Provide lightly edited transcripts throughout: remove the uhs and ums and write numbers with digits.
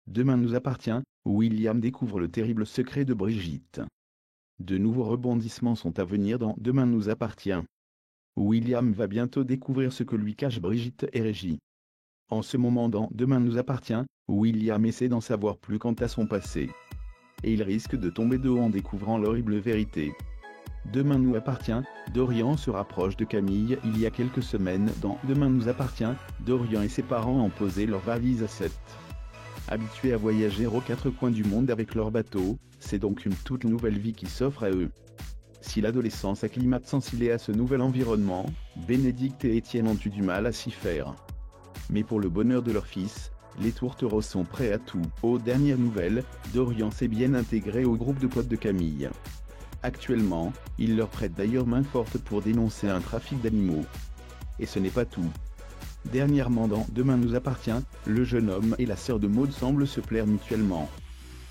Demain nous appartient, William découvre le terrible secret de Brigitte. De nouveaux rebondissements sont à venir dans Demain nous appartient. William va bientôt découvrir ce que lui cachent Brigitte et Régis. En ce moment dans Demain nous appartient, William essaie d'en savoir plus quant à son passé. Et il risque de tomber de haut en découvrant l'horrible vérité. Demain nous appartient, Dorian se rapproche de Camille. Il y a quelques semaines dans Demain nous appartient, Dorian et ses parents ont posé leurs valises à 7. Habitués à voyager aux quatre coins du monde avec leur bateau, c'est donc une toute nouvelle vie qui s'offre à eux. Si l'adolescent s'acclimate sans ciller à ce nouvel environnement, Bénédicte et Étienne ont eu du mal à s'y faire. Mais pour le bonheur de leur fils, les tourtereaux sont prêts à tout. Aux dernières nouvelles, Dorian s'est bien intégré au groupe de potes de Camille. Actuellement, il leur prête d'ailleurs main forte pour dénoncer un trafic d'animaux. Et ce n'est pas tout. Dernièrement dans Demain nous appartient, le jeune homme et la sœur de Maud semblent se plaire mutuellement.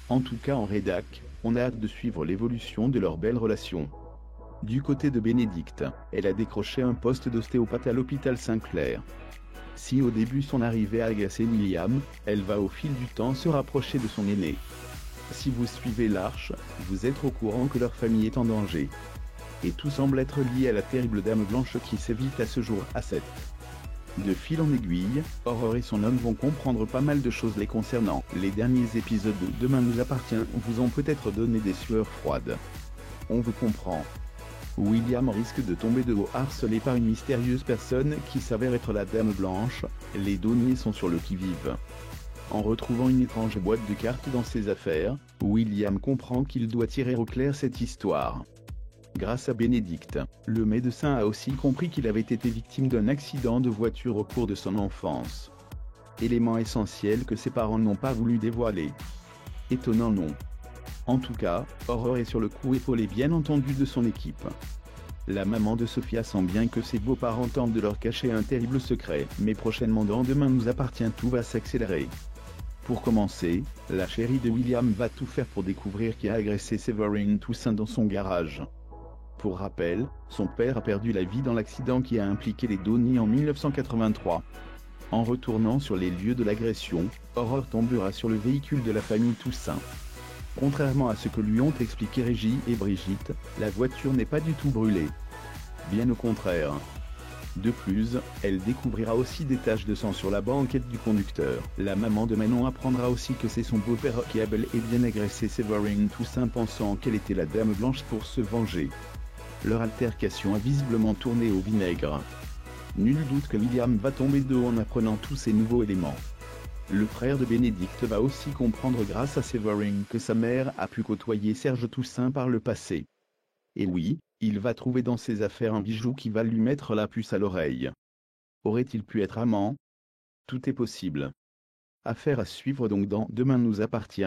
En tout cas en rédac, on a hâte de suivre l'évolution de leur belle relation. Du côté de Bénédicte, elle a décroché un poste d'ostéopathe à l'hôpital Saint-Clair. Si au début son arrivée a agacé William, elle va au fil du temps se rapprocher de son aîné. Si vous suivez l'Arche, vous êtes au courant que leur famille est en danger. Et tout semble être lié à la terrible Dame Blanche qui sévit à ce jour à 7. De fil en aiguille, Aurore et son homme vont comprendre pas mal de choses les concernant. Les derniers épisodes de Demain nous appartient vous ont peut-être donné des sueurs froides. On vous comprend. William risque de tomber de haut harcelé par une mystérieuse personne qui s'avère être la Dame Blanche. Les douaniers sont sur le qui-vive. En retrouvant une étrange boîte de cartes dans ses affaires, William comprend qu'il doit tirer au clair cette histoire. Grâce à Bénédicte, le médecin a aussi compris qu'il avait été victime d'un accident de voiture au cours de son enfance. Élément essentiel que ses parents n'ont pas voulu dévoiler. Étonnant non. En tout cas, Aurore est sur le coup épaulée bien entendu de son équipe. La maman de Sophia sent bien que ses beaux-parents tentent de leur cacher un terrible secret, mais prochainement dans Demain nous appartient tout va s'accélérer. Pour commencer, la chérie de William va tout faire pour découvrir qui a agressé Séverine Toussaint dans son garage. Pour rappel, son père a perdu la vie dans l'accident qui a impliqué les Donny en 1983. En retournant sur les lieux de l'agression, Aurore tombera sur le véhicule de la famille Toussaint. Contrairement à ce que lui ont expliqué Régis et Brigitte, la voiture n'est pas du tout brûlée. Bien au contraire. De plus, elle découvrira aussi des taches de sang sur la banquette du conducteur. La maman de Manon apprendra aussi que c'est son beau-père qui a bel et bien agressé Séverine Toussaint pensant qu'elle était la Dame Blanche pour se venger. Leur altercation a visiblement tourné au vinaigre. Nul doute que William va tomber de haut en apprenant tous ces nouveaux éléments. Le frère de Bénédicte va aussi comprendre grâce à Séverine que sa mère a pu côtoyer Serge Toussaint par le passé. Et oui, il va trouver dans ses affaires un bijou qui va lui mettre la puce à l'oreille. Aurait-il pu être amant? Tout est possible. Affaire à suivre donc dans Demain nous appartient.